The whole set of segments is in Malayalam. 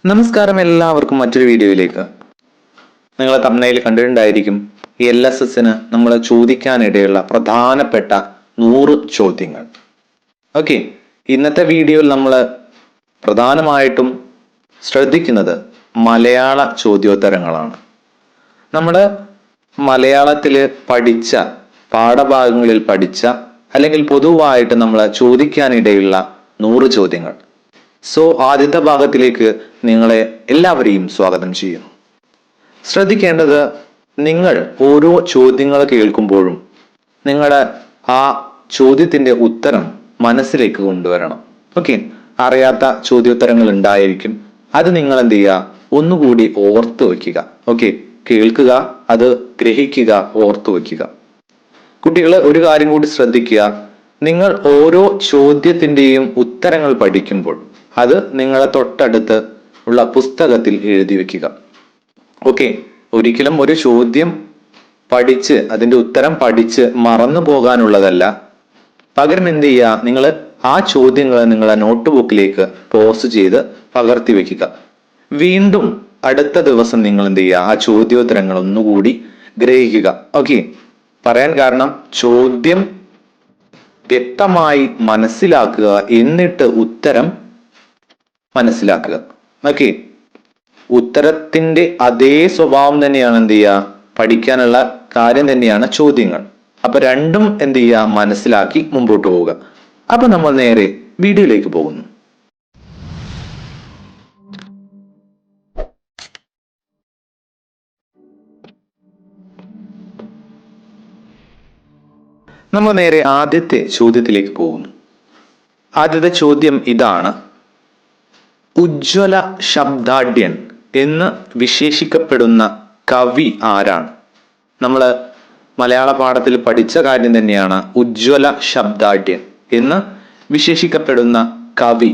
നമസ്കാരം, എല്ലാവർക്കും മറ്റൊരു വീഡിയോയിലേക്ക്. നിങ്ങൾ തംബ്നെയിൽ കണ്ടിട്ടുണ്ടായിരിക്കും, ഈ LSSന് നമ്മൾ ചോദിക്കാനിടയുള്ള പ്രധാനപ്പെട്ട 100 ചോദ്യങ്ങൾ. ഓക്കെ, ഇന്നത്തെ വീഡിയോയിൽ നമ്മൾ പ്രധാനമായിട്ടും ശ്രദ്ധിക്കുന്നത് മലയാള ചോദ്യോത്തരങ്ങളാണ്. നമ്മൾ മലയാളത്തിൽ പഠിച്ച പാഠഭാഗങ്ങളിൽ പഠിച്ച അല്ലെങ്കിൽ പൊതുവായിട്ട് നമ്മൾ ചോദിക്കാനിടയുള്ള 100 ചോദ്യങ്ങൾ. സോ ആദ്യത്തെ ഭാഗത്തിലേക്ക് നിങ്ങളെ എല്ലാവരെയും സ്വാഗതം ചെയ്യുന്നു. ശ്രദ്ധിക്കേണ്ടത്, നിങ്ങൾ ഓരോ ചോദ്യങ്ങൾ കേൾക്കുമ്പോഴും നിങ്ങളുടെ ആ ചോദ്യത്തിന്റെ ഉത്തരം മനസ്സിലേക്ക് കൊണ്ടുവരണം. ഓക്കെ, അറിയാത്ത ചോദ്യോത്തരങ്ങൾ ഉണ്ടായിരിക്കും, അത് നിങ്ങൾ എന്ത് ചെയ്യുക, ഒന്നുകൂടി ഓർത്തു വയ്ക്കുക. ഓക്കെ, കേൾക്കുക, അത് ഗ്രഹിക്കുക, ഓർത്തു വയ്ക്കുക. കുട്ടികൾ, ഒരു കാര്യം കൂടി ശ്രദ്ധിക്കുക, നിങ്ങൾ ഓരോ ചോദ്യത്തിന്റെയും ഉത്തരങ്ങൾ പഠിക്കുമ്പോൾ അത് നിങ്ങളെ തൊട്ടടുത്ത് ഉള്ള പുസ്തകത്തിൽ എഴുതി വെക്കുക. ഓക്കെ, ഒരിക്കലും ഒരു ചോദ്യം പഠിച്ച് അതിന്റെ ഉത്തരം പഠിച്ച് മറന്നു പോകാനുള്ളതല്ല. പകരം എന്ത് ചെയ്യുക, നിങ്ങൾ ആ ചോദ്യങ്ങൾ നിങ്ങളുടെ നോട്ട് ബുക്കിലേക്ക് പോസ്റ്റ് ചെയ്ത് പകർത്തി വെക്കുക. വീണ്ടും അടുത്ത ദിവസം നിങ്ങൾ എന്ത് ചെയ്യുക, ആ ചോദ്യോത്തരങ്ങൾ ഒന്നുകൂടി ഗ്രഹിക്കുക. ഓക്കെ, പറയാൻ കാരണം, ചോദ്യം വ്യക്തമായി മനസ്സിലാക്കുക, എന്നിട്ട് ഉത്തരം മനസ്സിലാക്കുക. ഓക്കെ, ഉത്തരത്തിന്റെ അതേ സ്വഭാവം തന്നെയാണ് എന്ത് ചെയ്യുക, പഠിക്കാനുള്ള കാര്യം തന്നെയാണ് ചോദ്യങ്ങൾ. അപ്പൊ രണ്ടും എന്ത് ചെയ്യുക, മനസ്സിലാക്കി മുമ്പോട്ട് പോവുക. അപ്പൊ നമ്മൾ നേരെ വീഡിയോയിലേക്ക് പോകുന്നു. നമ്മൾ നേരെ ആദ്യത്തെ ചോദ്യത്തിലേക്ക് പോകുന്നു. ആദ്യത്തെ ചോദ്യം ഇതാണ്: ഉജ്ജ്വല ശബ്ദാഢ്യൻ എന്ന് വിശേഷിക്കപ്പെടുന്ന കവി ആരാണ്? നമ്മൾ മലയാള പാഠത്തിൽ പഠിച്ച കാര്യം തന്നെയാണ് ഉജ്ജ്വല ശബ്ദാഢ്യൻ എന്ന് വിശേഷിക്കപ്പെടുന്ന കവി.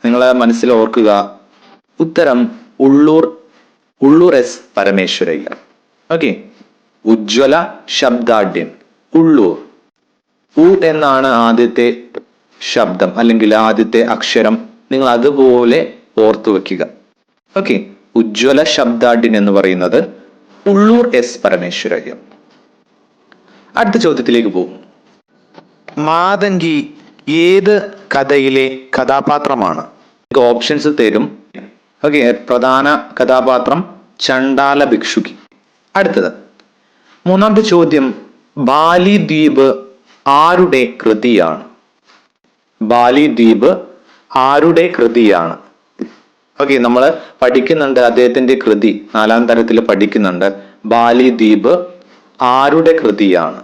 നിങ്ങൾ മനസ്സിൽ ഓർക്കുക, ഉത്തരം ഉള്ളൂർ എസ് പരമേശ്വരയ്യർ. ഓക്കെ, ഉജ്ജ്വല ശബ്ദാഢ്യൻ, ഉള്ളൂർ. ഉ എന്നാണ് ആദ്യത്തെ ശബ്ദം അല്ലെങ്കിൽ ആദ്യത്തെ അക്ഷരം. നിങ്ങൾ അതുപോലെ ഓർത്തു വെക്കുക. ഓക്കെ, ഉജ്ജ്വല ശബ്ദാഢ്യൻ എന്ന് പറയുന്നത് ഉള്ളൂർ എസ് പരമേശ്വരയ്യർ. അടുത്ത ചോദ്യത്തിലേക്ക് പോകും. മാതങ്കി ഏത് കഥയിലെ കഥാപാത്രമാണ്? ഓപ്ഷൻസ് തരും. ഓക്കെ, പ്രധാന കഥാപാത്രം ചണ്ടാല ഭിക്ഷുകി. അടുത്തത് മൂന്നാമത്തെ ചോദ്യം: ബാലി ദ്വീപ് ആരുടെ കൃതിയാണ്? ബാലി ദ്വീപ് ആരുടെ കൃതിയാണ്? ഓക്കെ, നമ്മൾ പഠിക്കുന്നുണ്ട് അദ്ദേഹത്തിന്റെ കൃതി, 4ാം തരത്തിൽ പഠിക്കുന്നുണ്ട്. ബാലി ദ്വീപ് ആരുടെ കൃതിയാണ്?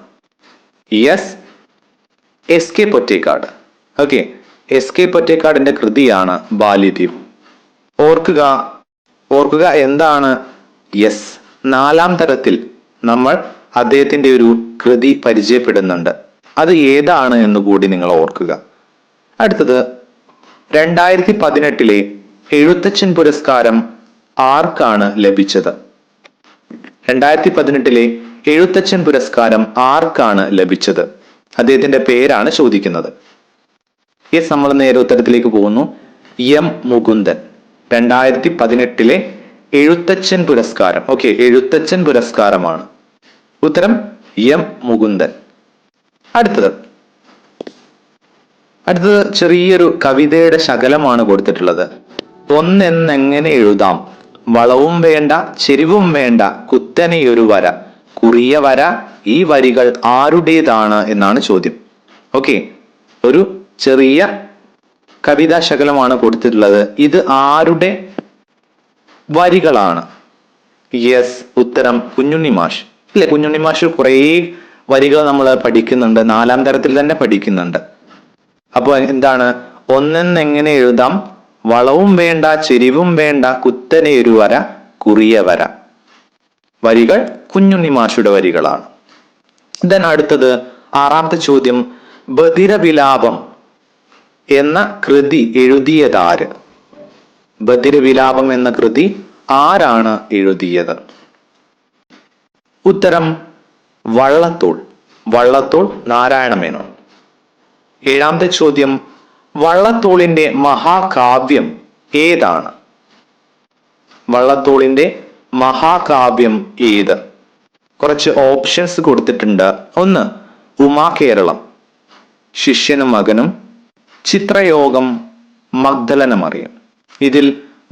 S K Pottekkatt. ഓക്കെ, എസ്.കെ. പൊറ്റേക്കാടിന്റെ കൃതിയാണ് ബാലി ദ്വീപ്. ഓർക്കുക എന്താണ്? 4ാം തരത്തിൽ നമ്മൾ അദ്ദേഹത്തിന്റെ ഒരു കൃതി പരിചയപ്പെടുന്നുണ്ട്. അത് ഏതാണ് എന്ന് കൂടി നിങ്ങൾ ഓർക്കുക. അടുത്തത് 2018 എഴുത്തച്ഛൻ പുരസ്കാരം ആർക്കാണ് ലഭിച്ചത്? 2018 എഴുത്തച്ഛൻ പുരസ്കാരം ആർക്കാണ് ലഭിച്ചത്? അദ്ദേഹത്തിന്റെ പേരാണ് ചോദിക്കുന്നത്. നമ്മൾ നേരെ ഉത്തരത്തിലേക്ക് പോകുന്നു. എം മുകുന്ദൻ. 2018 എഴുത്തച്ഛൻ പുരസ്കാരം. ഓക്കെ, എഴുത്തച്ഛൻ പുരസ്കാരമാണ്. ഉത്തരം എം മുകുന്ദൻ. അടുത്തത് ചെറിയൊരു കവിതയുടെ ശകലമാണ് കൊടുത്തിട്ടുള്ളത്. ഒന്നെന്നെങ്ങനെ എഴുതാം, വളവും വേണ്ട ചെരിവും വേണ്ട കുത്തനെയൊരു വര, കുറിയ വര, ഈ വരികൾ ആരുടേതാണ് എന്നാണ് ചോദ്യം. ഓക്കെ, ഒരു ചെറിയ കവിതാ ശകലമാണ് കൊടുത്തിട്ടുള്ളത്. ഇത് ആരുടെ വരികളാണ്? ഉത്തരം കുഞ്ഞുണ്ണി മാഷ്. അല്ലെ, കുഞ്ഞുണ്ണി മാഷ് കുറേ വരികൾ നമ്മൾ പഠിക്കുന്നുണ്ട്, 4ാം തരത്തിൽ തന്നെ പഠിക്കുന്നുണ്ട്. അപ്പൊ എന്താണ്? ഒന്നെന്നെങ്ങനെ എഴുതാം, വളവും വേണ്ട ചെരിവും വേണ്ട കുത്തനെയൊരു വര, കുറിയ വര. വരികൾ കുഞ്ഞുണ്ണി മാഷുടെ വരികളാണ്. അടുത്തത് 6ാമത്തെ ചോദ്യം: ബധിരവിലാപം എന്ന കൃതി എഴുതിയതാര്? ബധിരവിലാപം എന്ന കൃതി ആരാണ് എഴുതിയത്? ഉത്തരം വള്ളത്തോൾ നാരായണ മേനോൻ. 7ാമത്തെ ചോദ്യം: വള്ളത്തോളിന്റെ മഹാകാവ്യം ഏതാണ്? വള്ളത്തോളിന്റെ മഹാകാവ്യം ഏത്? കുറച്ച് ഓപ്ഷൻസ് കൊടുത്തിട്ടുണ്ട്. ഒന്ന് ഉമാകേരളം, ശിഷ്യനും മകനും, ചിത്രയോഗം, മഗ്ദലന മറിയം. ഇതിൽ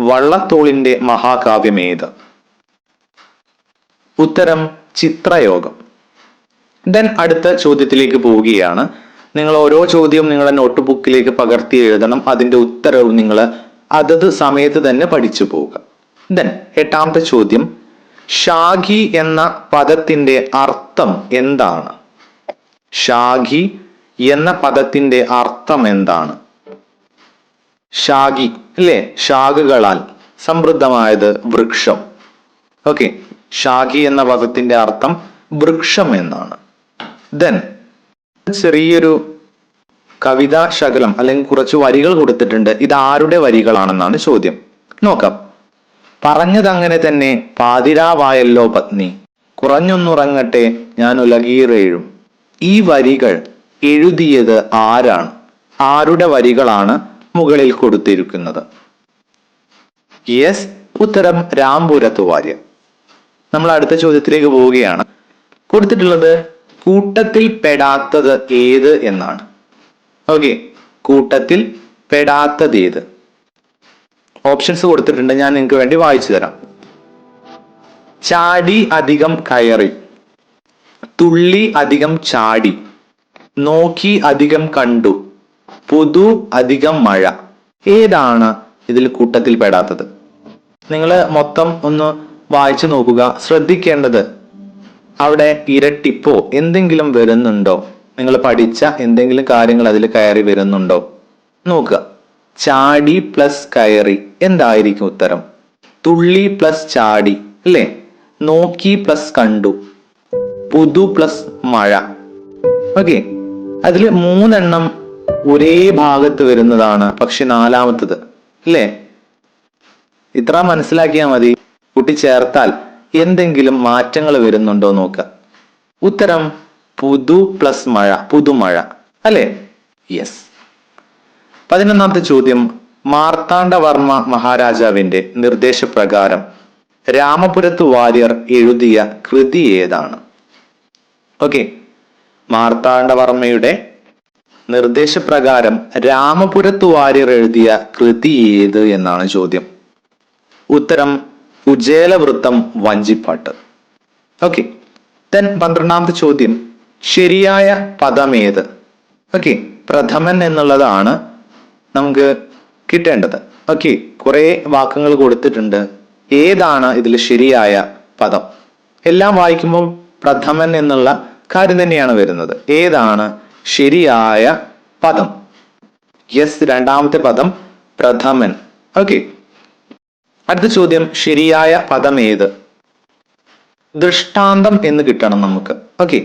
വള്ളത്തോളിന്റെ മഹാകാവ്യം ഏത്? ഉത്തരം ചിത്രയോഗം. ദെൻ അടുത്ത ചോദ്യത്തിലേക്ക് പോവുകയാണ്. നിങ്ങൾ ഓരോ ചോദ്യവും നിങ്ങളുടെ നോട്ട് ബുക്കിലേക്ക് പകർത്തി എഴുതണം. അതിന്റെ ഉത്തരവും നിങ്ങൾ അതത് സമയത്ത് തന്നെ പഠിച്ചു പോവുക. ദെൻ എട്ടാമത്തെ ചോദ്യം, ഷാഖി എന്ന പദത്തിന്റെ അർത്ഥം എന്താണ്? ഷാഖി എന്ന പദത്തിന്റെ അർത്ഥം എന്താണ്? ഷാഖി അല്ലേ, ശാഖകളാൽ സമൃദ്ധമായത് വൃക്ഷം. ഓക്കെ, ഷാഖി എന്ന പദത്തിന്റെ അർത്ഥം വൃക്ഷം എന്നാണ്. ദെൻ ചെറിയൊരു കവിതാ ശകലം അല്ലെങ്കിൽ കുറച്ച് വരികൾ കൊടുത്തിട്ടുണ്ട്. ഇത് ആരുടെ വരികളാണെന്നാണ് ചോദ്യം. നോക്കാം. പറഞ്ഞതങ്ങനെ തന്നെ പാതിരാവായല്ലോ പത്നി, കുറഞ്ഞൊന്നുറങ്ങട്ടെ ഞാൻ ഉലകീറേഴും. ഈ വരികൾ എഴുതിയത് ആരാണ്? ആരുടെ വരികളാണ് മുകളിൽ കൊടുത്തിരിക്കുന്നത്? യെസ്, ഉത്തരം രാംപുരത്തു വാര്യർ. നമ്മൾ അടുത്ത ചോദ്യത്തിലേക്ക് പോവുകയാണ്. കൊടുത്തിട്ടുള്ളത് കൂട്ടത്തിൽ പെടാത്തത് ഏത് എന്നാണ്. ഓക്കെ, കൂട്ടത്തിൽ പെടാത്തത് ഏത്? ഓപ്ഷൻസ് കൊടുത്തിട്ടുണ്ട്, ഞാൻ നിങ്ങൾക്ക് വേണ്ടി വായിച്ചു തരാം. ചാടി അധികം കയറി, തുള്ളി അധികം ചാടി, നോക്കി അധികം കണ്ടു, പുതു അധികം മഴ. ഏതാണ് ഇതിൽ കൂട്ടത്തിൽ പെടാത്തത്? നിങ്ങൾ മൊത്തം ഒന്ന് വായിച്ചു നോക്കുക. ശ്രദ്ധിക്കേണ്ടത് അവിടെ ഇരട്ടിപ്പോ എന്തെങ്കിലും വരുന്നുണ്ടോ? നിങ്ങൾ പഠിച്ച എന്തെങ്കിലും കാര്യങ്ങൾ അതിൽ കയറി വരുന്നുണ്ടോ നോക്കുക. ചാടി പ്ലസ് കയറി, എന്തായിരിക്കും ഉത്തരം? തുള്ളി പ്ലസ് ചാടി അല്ലേ? നോക്കി പ്ലസ് കണ്ടു, പുതു പ്ലസ് മഴ. ഓക്കെ, അതിൽ 3 എണ്ണം ഒരേ ഭാഗത്ത് വരുന്നതാണ്, പക്ഷെ 4-മത്തത് അല്ലേ? ഇത്ര മനസ്സിലാക്കിയാൽ മതി. കുട്ടി ചേർത്താൽ എന്തെങ്കിലും മാറ്റങ്ങൾ വരുന്നുണ്ടോ നോക്കുക. ഉത്തരം പുതു പ്ലസ് മഴ, പുതുമഴ അല്ലേ? യെസ്. 11-മത്തെ ചോദ്യം, മാർത്താണ്ഡവർമ്മ മഹാരാജാവിന്റെ നിർദ്ദേശപ്രകാരം രാമപുരത്തു വാര്യർ എഴുതിയ കൃതി ഏതാണ്? ഓക്കെ, മാർത്താണ്ഡവർമ്മയുടെ നിർദ്ദേശപ്രകാരം രാമപുരത്തു വാര്യർ എഴുതിയ കൃതി ഏത് എന്നാണ് ചോദ്യം. ഉത്തരം കുചേലവൃത്തം വഞ്ചിപ്പാട്ട്. ഓക്കെ, ദെൻ 12-മത്തെ ചോദ്യം, ശരിയായ പദമേത്? ഓക്കെ, പ്രഥമൻ എന്നുള്ളതാണ് നമുക്ക് കിട്ടേണ്ടത്. ഓക്കെ, കുറെ വാക്കുകൾ കൊടുത്തിട്ടുണ്ട്. ഏതാണ് ഇതിൽ ശരിയായ പദം? എല്ലാം വായിക്കുമ്പോൾ പ്രഥമൻ എന്നുള്ള കാര്യം തന്നെയാണ് വരുന്നത്. ഏതാണ് ശരിയായ പദം? യെസ്, 2-മത്തെ പദം പ്രഥമൻ. ഓക്കെ, അടുത്ത ചോദ്യം, ശരിയായ പദം ഏത്? ദൃഷ്ടാന്തം എന്ന് കിട്ടണം നമുക്ക്. ഓക്കെ,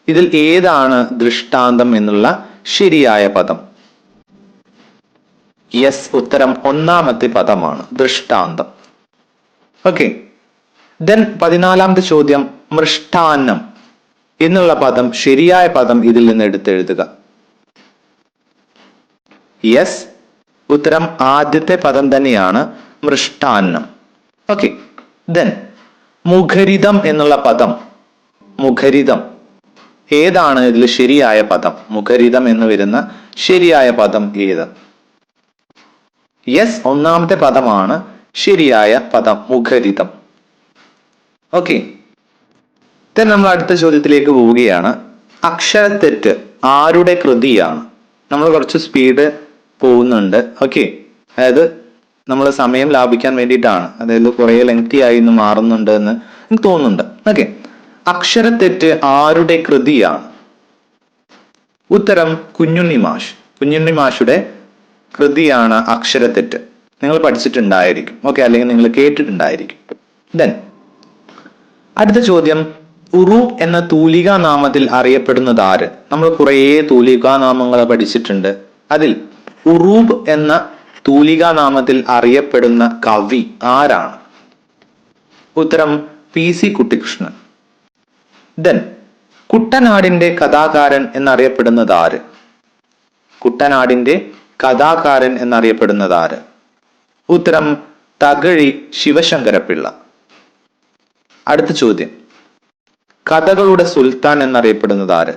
ഇതിൽ ഏതാണ് ദൃഷ്ടാന്തം എന്നുള്ള ശരിയായ പദം? യെസ്, ഉത്തരം 1-മത്തെ പദമാണ് ദൃഷ്ടാന്തം. ഓക്കെ, ദെൻ 14-മത്തെ ചോദ്യം, മൃഷ്ടാന്നം എന്നുള്ള പദം ശരിയായ പദം ഇതിൽ നിന്ന് എടുത്തെഴുതുക. യെസ്, ഉത്തരം ആദ്യത്തെ പദം തന്നെയാണ് മൃഷ്ടാന്നം. ഓക്കെ, ദെൻ മുഖരിതം എന്നുള്ള പദം, മുഖരിതം ഏതാണ് ഇതിൽ ശരിയായ പദം? മുഖരിതം എന്ന് വരുന്ന ശരിയായ പദം ഏത്? യെസ്, 1-മത്തെ പദമാണ് ശരിയായ പദം, മുഖരിതം. ഓക്കെ, ദെൻ നമ്മൾ അടുത്ത ചോദ്യത്തിലേക്ക് പോവുകയാണ്. അക്ഷരത്തെറ്റ് ആരുടെ കൃതിയാണ്? നമ്മൾ കുറച്ച് സ്പീഡ് പോകുന്നുണ്ട്. ഓക്കെ, അതായത് നമ്മൾ സമയം ലാഭിക്കാൻ വേണ്ടിയിട്ടാണ്. അതായത് കുറെ ലെങ്തി ആയി ഇന്ന് മാറുന്നുണ്ട് എന്ന് എനിക്ക് തോന്നുന്നുണ്ട്. ഓക്കെ, അക്ഷരത്തെറ്റ് ആരുടെ കൃതിയാണ്? ഉത്തരം കുഞ്ഞുണ്ണി മാഷ്. കുഞ്ഞുണ്ണി മാഷുടെ കൃതിയാണ് അക്ഷരത്തെറ്റ്. നിങ്ങൾ പഠിച്ചിട്ടുണ്ടായിരിക്കും. ഓക്കെ, അല്ലെങ്കിൽ നിങ്ങൾ കേട്ടിട്ടുണ്ടായിരിക്കും. ദെൻ അടുത്ത ചോദ്യം, ഉറൂബ് എന്ന തൂലികാ നാമത്തിൽ അറിയപ്പെടുന്നത് ആര്? നമ്മൾ കുറേ തൂലികാ നാമങ്ങൾ പഠിച്ചിട്ടുണ്ട്. അതിൽ ഉറൂബ് എന്ന തൂലികാ നാമത്തിൽ അറിയപ്പെടുന്ന കവി ആരാണ്? ഉത്തരം PC കുട്ടിക്കൃഷ്ണൻ. ദെൻ കുട്ടനാടിന്റെ കഥാകാരൻ എന്നറിയപ്പെടുന്നത് ആര്? കുട്ടനാടിന്റെ കഥാകാരൻ എന്നറിയപ്പെടുന്നത് ആര്? ഉത്തരം തകഴി ശിവശങ്കരപ്പിള്ള. അടുത്ത ചോദ്യം, കഥകളുടെ സുൽത്താൻ എന്നറിയപ്പെടുന്നത് ആര്?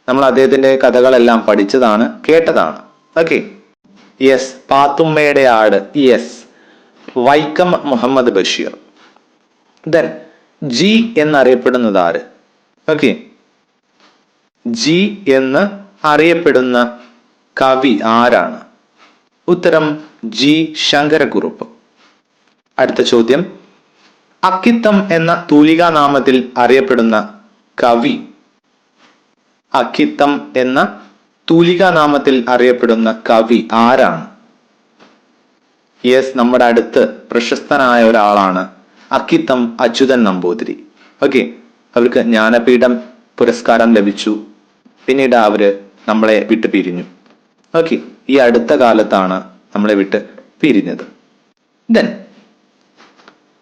നമ്മൾ അദ്ദേഹത്തിന്റെ കഥകളെല്ലാം പഠിച്ചതാണ്, കേട്ടതാണ്. ഓക്കെ, യെസ്, പാത്തുമ്മയുടെ ആട്. Yes, Vaikom Muhammad Basheer. Then G എന്നറിയപ്പെടുന്നത് ആര്? ഓക്കെ, ജി എന്ന് അറിയപ്പെടുന്ന കവി ആരാണ്? ഉത്തരം ജി ശങ്കരക്കുറുപ്പ്. അടുത്ത ചോദ്യം, അക്കിത്തം എന്ന തൂലികാനാമത്തിൽ അറിയപ്പെടുന്ന കവി. അക്കിത്തം എന്ന തൂലികാനാമത്തിൽ അറിയപ്പെടുന്ന കവി ആരാണ്? യെസ്, നമ്മുടെ അടുത്ത് പ്രശസ്തനായ ഒരാളാണ് അക്കിത്തം അച്യുതൻ നമ്പൂതിരി. ഓക്കെ, അവർക്ക് ജ്ഞാനപീഠം പുരസ്കാരം ലഭിച്ചു. പിന്നീട് അവര് നമ്മളെ വിട്ട് പിരിഞ്ഞു. ഓക്കെ, ഈ അടുത്ത കാലത്താണ് നമ്മളെ വിട്ട് പിരിഞ്ഞത്. ദെൻ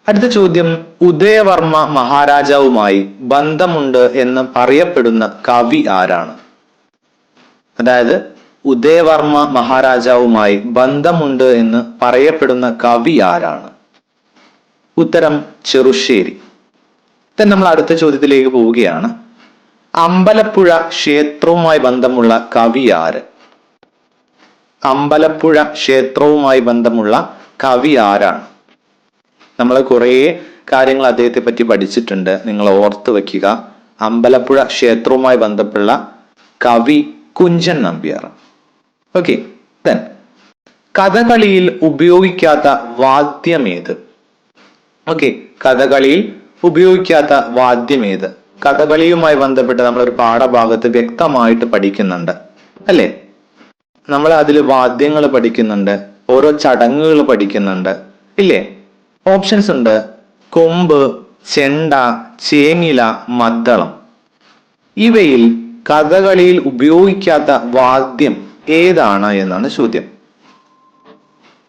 അടുത്ത ചോദ്യം, ഉദയവർമ്മ മഹാരാജാവുമായി ബന്ധമുണ്ട് എന്ന് പറയപ്പെടുന്ന കവി ആരാണ്? അതായത് ഉദയവർമ്മ മഹാരാജാവുമായി ബന്ധമുണ്ട് എന്ന് പറയപ്പെടുന്ന കവി ആരാണ്? ഉത്തരം ചെറുശ്ശേരി. then നമ്മൾ അടുത്ത ചോദ്യത്തിലേക്ക് പോവുകയാണ്. അമ്പലപ്പുഴ ക്ഷേത്രവുമായി ബന്ധമുള്ള കവി ആര്? അമ്പലപ്പുഴ ക്ഷേത്രവുമായി ബന്ധമുള്ള കവി ആരാണ്? നമ്മൾ കുറേ കാര്യങ്ങൾ അദ്ദേഹത്തെ പറ്റി പഠിച്ചിട്ടുണ്ട്, നിങ്ങൾ ഓർത്ത് വെക്കുക. അമ്പലപ്പുഴ ക്ഷേത്രവുമായി ബന്ധപ്പെട്ട കവി കുഞ്ചൻ നമ്പ്യാർ. ഓക്കെ, then കഥകളിയിൽ ഉപയോഗിക്കാത്ത വാദ്യമേത്? ഓക്കെ, കഥകളിയിൽ ഉപയോഗിക്കാത്ത വാദ്യമേത്? കഥകളിയുമായി ബന്ധപ്പെട്ട് നമ്മളൊരു പാഠഭാഗത്ത് വ്യക്തമായിട്ട് പഠിക്കുന്നുണ്ട് അല്ലേ? നമ്മൾ അതിൽ വാദ്യങ്ങൾ പഠിക്കുന്നുണ്ട്, ഓരോ ചടങ്ങുകൾ പഠിക്കുന്നുണ്ട് ഇല്ലേ? ഓപ്ഷൻസ് ഉണ്ട്: കൊമ്പ്, ചെണ്ട, ചേങ്ങില, മദ്ദളം. ഇവയിൽ കഥകളിയിൽ ഉപയോഗിക്കാത്ത വാദ്യം ഏതാണ് എന്നാണ് ചോദ്യം.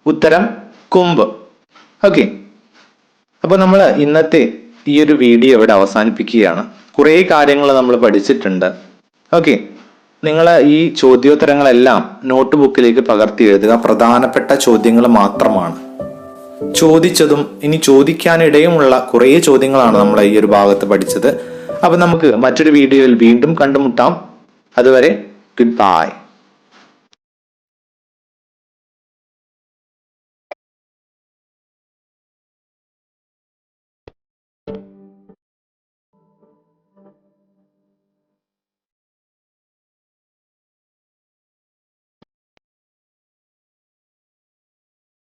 ഉത്തരം കൊമ്പ്. ഓക്കെ, അപ്പൊ നമ്മൾ ഇന്നത്തെ ഈ ഒരു വീഡിയോ ഇവിടെ അവസാനിപ്പിക്കുകയാണ്. കുറേ കാര്യങ്ങൾ നമ്മൾ പഠിച്ചിട്ടുണ്ട്. ഓക്കെ, നിങ്ങൾ ഈ ചോദ്യോത്തരങ്ങളെല്ലാം നോട്ട് ബുക്കിലേക്ക് പകർത്തി എഴുതുക. പ്രധാനപ്പെട്ട ചോദ്യങ്ങൾ മാത്രമാണ് ചോദിച്ചതും ഇനി ചോദിക്കാനിടയുമുള്ള കുറേ ചോദ്യങ്ങളാണ് നമ്മൾ ഈ ഒരു ഭാഗത്ത് പഠിച്ചത്. അപ്പൊ നമുക്ക് മറ്റൊരു വീഡിയോയിൽ വീണ്ടും കണ്ടുമുട്ടാം. അതുവരെ ഗുഡ് ബൈ.